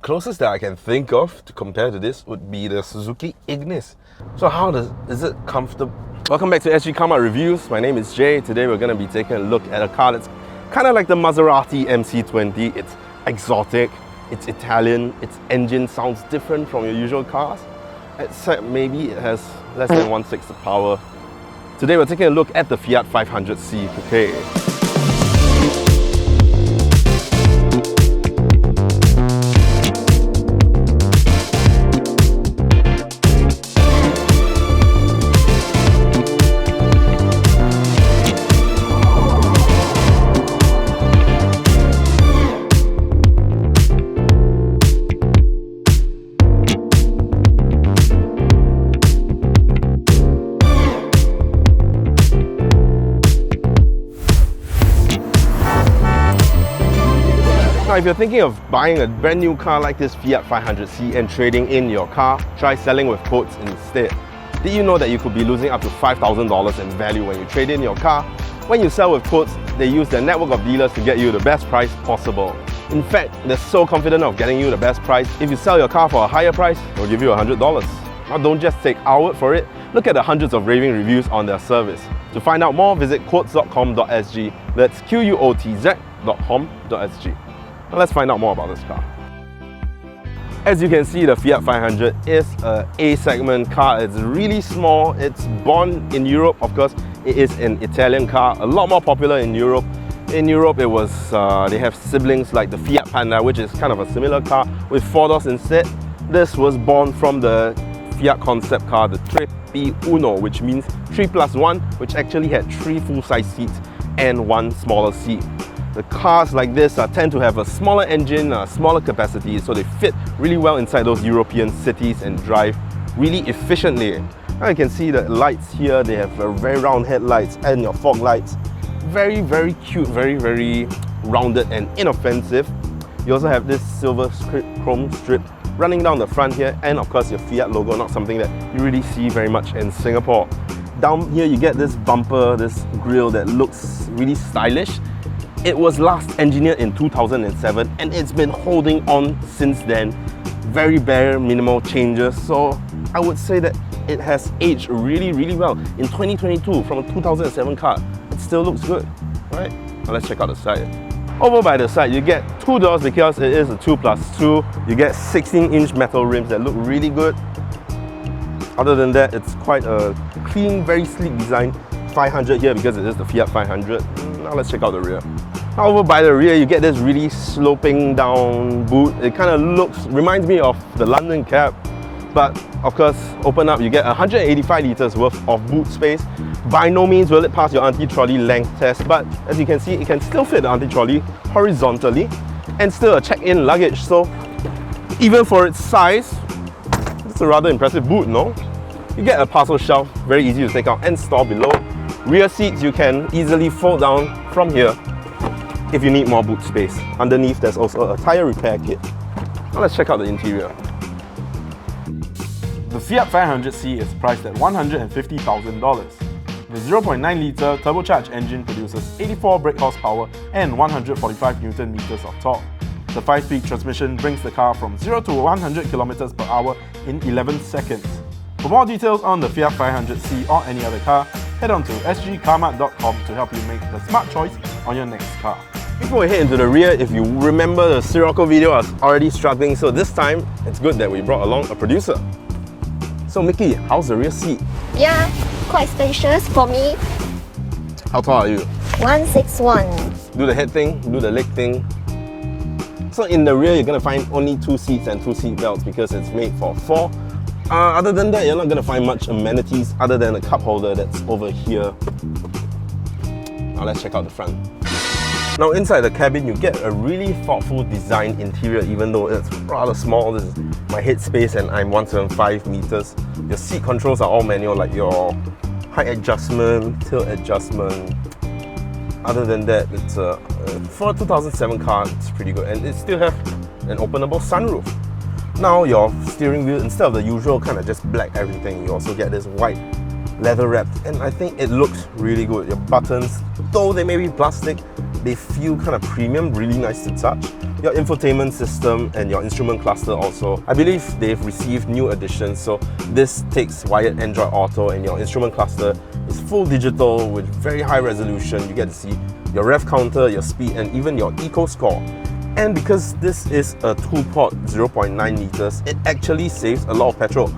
closest that I can think of to compare to this would be the Suzuki Ignis. So is it comfortable? Welcome back to SG Carmart Reviews. My name is Jay. Today we're going to be taking a look at a car that's kind of like the Maserati MC20. It's exotic, it's Italian, its engine sounds different from your usual cars, except maybe it has less than 1/6 the power. Today we're taking a look at the Fiat 500c Coupe. Now, if you're thinking of buying a brand new car like this Fiat 500c and trading in your car, try selling with quotes instead. Did you know that you could be losing up to $5,000 in value when you trade in your car? When you sell with quotes, they use their network of dealers to get you the best price possible. In fact, they're so confident of getting you the best price, if you sell your car for a higher price, they'll give you $100. Now, don't just take our word for it, look at the hundreds of raving reviews on their service. To find out more, visit quotes.com.sg. That's QUOTZ.com.sg. Now let's find out more about this car. As you can see, the Fiat 500 is an A-segment car. It's really small. It's born in Europe, of course. It is an Italian car, a lot more popular in Europe. In Europe, it was they have siblings like the Fiat Panda, which is kind of a similar car with 4 doors instead. This was born from the Fiat concept car, the Tre Più Uno, which means 3+1, which actually had 3 full-size seats and 1 smaller seat. The cars like this tend to have a smaller engine, smaller capacity, so they fit really well inside those European cities and drive really efficiently. Now you can see the lights here, they have very round headlights and your fog lights. Very, very cute, very, very rounded and inoffensive. You also have this silver chrome strip running down the front here, and of course your Fiat logo, not something that you really see very much in Singapore. Down here you get this bumper, this grille that looks really stylish. It was last engineered in 2007 and it's been holding on since then. Very bare minimal changes, so I would say that it has aged really, really well. In 2022, from a 2007 car, it still looks good, right? Now let's check out the side. Over by the side, you get 2 doors because it is a 2+2. You get 16-inch metal rims that look really good. Other than that, it's quite a clean, very sleek design. 500 here because it is the Fiat 500. Now let's check out the rear. Over by the rear, you get this really sloping down boot. It kind of reminds me of the London Cab, but of course, open up, you get 185 litres worth of boot space. By no means will it pass your anti-trolley length test, but as you can see, it can still fit the anti-trolley horizontally and still a check-in luggage. So even for its size, it's a rather impressive boot, no? You get a parcel shelf, very easy to take out and store below. Rear seats you can easily fold down from here if you need more boot space. Underneath there's also a tyre repair kit. Now let's check out the interior. The Fiat 500c is priced at $150,000. The 0.9 litre turbocharged engine produces 84 brake horsepower and 145 Newton meters of torque. The 5-speed transmission brings the car from 0 to 100 km per hour in 11 seconds. For more details on the Fiat 500c or any other car, head on to sgcarmart.com to help you make the smart choice on your next car. Before we head into the rear, if you remember the Sirocco video, I was already struggling, so this time it's good that we brought along a producer. So Mickey, how's the rear seat? Yeah, quite spacious for me. How tall are you? 161. Do the head thing, do the leg thing. So in the rear, you're going to find only 2 seats and 2 seat belts because it's made for 4. Other than that, you're not going to find much amenities other than a cup holder that's over here. Now let's check out the front. Now inside the cabin, you get a really thoughtful design interior, even though it's rather small. This is my headspace and I'm 175 meters. Your seat controls are all manual, like your height adjustment, tilt adjustment. Other than that, it's for a 2007 car, it's pretty good. And it still have an openable sunroof. Now your steering wheel, instead of the usual kind of just black everything, you also get this white leather wrapped, and I think it looks really good. Your buttons, though they may be plastic, They feel kind of premium, really nice to touch. Your infotainment system and your instrument cluster also, I believe they've received new additions. So this takes wired Android Auto, and your instrument cluster is full digital with very high resolution. You get to see your rev counter, your speed, and even your eco score. And because this is a 2-port 0.9 liters, it actually saves a lot of petrol.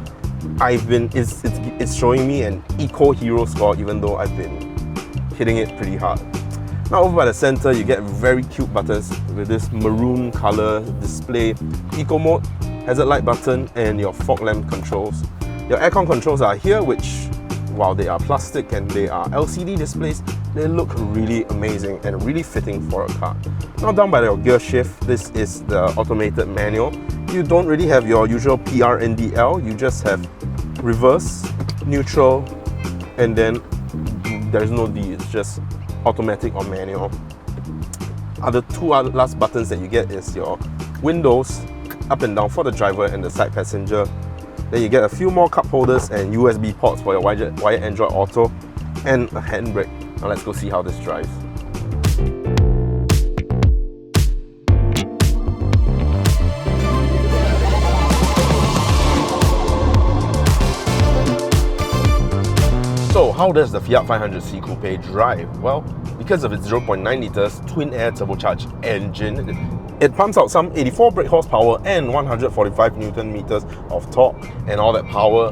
It's showing me an eco hero score, even though I've been hitting it pretty hard. Now over by the center, you get very cute buttons with this maroon color display, eco mode, hazard light button, and your fog lamp controls. Your aircon controls are here, which, while they are plastic and they are LCD displays, they look really amazing and really fitting for a car. Now down by your gear shift, this is the automated manual. You don't really have your usual PR and DL, you just have reverse, neutral, and then there's no D, it's just automatic or manual. The two last buttons that you get is your windows up and down for the driver and the side passenger. Then you get a few more cup holders and USB ports for your wired Android Auto and a handbrake. Now let's go see how this drives. So how does the Fiat 500c Coupe drive? Well, because of its 0.9 liters twin-air turbocharged engine, it pumps out some 84 brake horsepower and 145 Newton meters of torque. And all that power,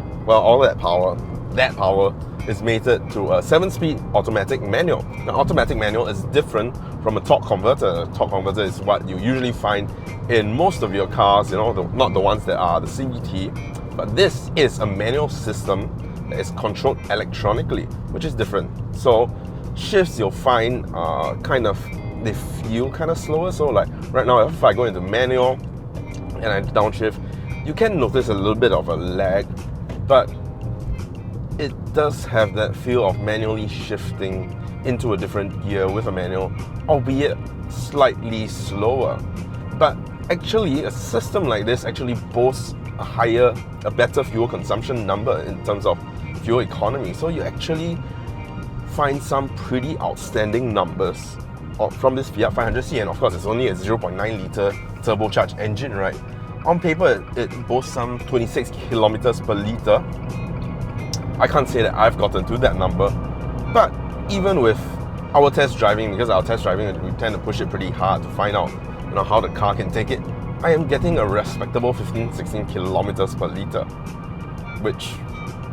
that power is mated to a 7-speed automatic manual. Now, automatic manual is different from a torque converter. A torque converter is what you usually find in most of your cars, not the ones that are the CVT, but this is a manual system that is controlled electronically, which is different. So shifts you'll find they feel kind of slower. So like right now, if I go into manual and I downshift, you can notice a little bit of a lag, but it does have that feel of manually shifting into a different gear with a manual, albeit slightly slower. But actually, a system like this actually boasts a better fuel consumption number in terms of fuel economy. So you actually find some pretty outstanding numbers from this Fiat 500c, and of course it's only a 0.9 liter turbocharged engine, right? On paper, it boasts some 26 kilometers per liter. I can't say that I've gotten to that number, but even with our test driving, because our test driving, we tend to push it pretty hard to find out how the car can take it, I am getting a respectable 15-16 kilometers per liter, which,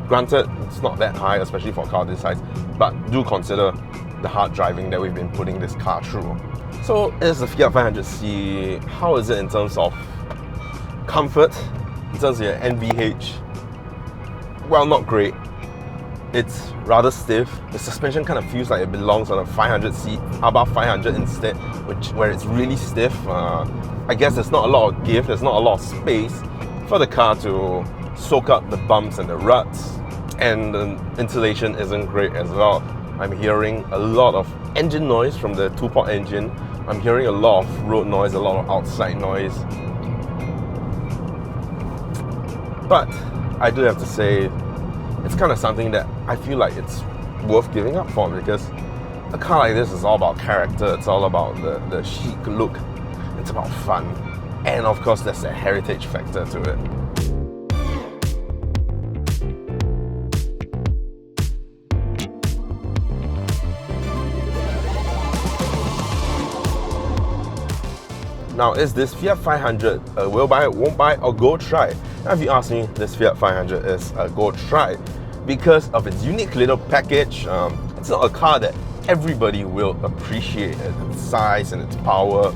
granted, it's not that high, especially for a car this size, but do consider the hard driving that we've been putting this car through. So is the Fiat 500c, how is it in terms of comfort, in terms of your NVH? Well, not great. It's rather stiff. The suspension kind of feels like it belongs on a 500c, above 500 instead, where it's really stiff. I guess there's not a lot of give, there's not a lot of space for the car to soak up the bumps and the ruts, and the insulation isn't great as well. I'm hearing a lot of engine noise from the 2-port engine. I'm hearing a lot of road noise, a lot of outside noise. But I do have to say, it's kind of something that I feel like it's worth giving up for, because a car like this is all about character, it's all about the chic look, it's about fun, and of course there's a heritage factor to it. Now, is this Fiat 500 a will buy, won't buy, or go try? Now, if you ask me, this Fiat 500 is a go try because of its unique little package. It's not a car that everybody will appreciate, its size and its power,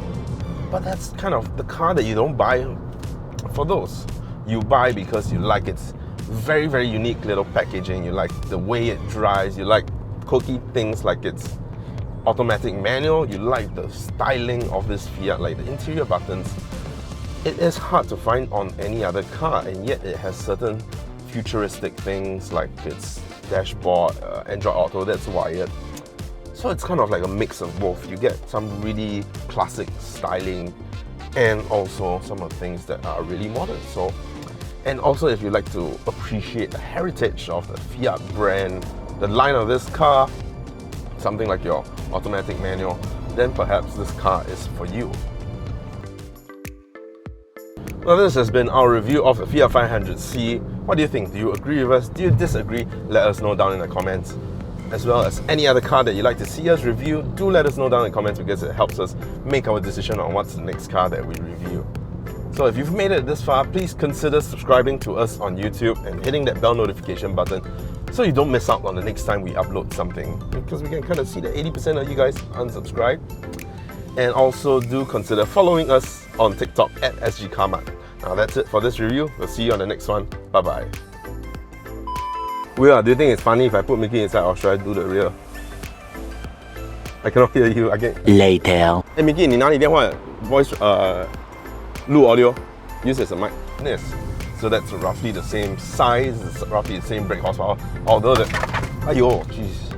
but that's kind of the car that you don't buy for those. You buy because you like its very, very unique little packaging, you like the way it drives, you like quirky things like its automatic manual, you like the styling of this Fiat, like the interior buttons. It is hard to find on any other car, and yet it has certain futuristic things like its dashboard, Android Auto that's wired. So it's kind of like a mix of both. You get some really classic styling and also some of the things that are really modern. So, and also if you like to appreciate the heritage of the Fiat brand, the line of this car, something like your automatic manual, then perhaps this car is for you. Well, this has been our review of the Fiat 500C. What do you think? Do you agree with us? Do you disagree? Let us know down in the comments. As well as any other car that you'd like to see us review, do let us know down in the comments because it helps us make our decision on what's the next car that we review. So if you've made it this far, please consider subscribing to us on YouTube and hitting that bell notification button so you don't miss out on the next time we upload something, because we can kind of see that 80% of you guys unsubscribe. And also do consider following us on TikTok at SGCarMart. Now that's it for this review. We'll see you on the next one. Bye bye. Will, do you think it's funny if I put Mickey inside or should I do the rear? I cannot hear you again. Later. Hey Mickey, 你拿你电话 voice 录 audio, use as a mic. This. So that's roughly the same size, it's roughly the same brake horsepower. Although the... Aiyo, jeez.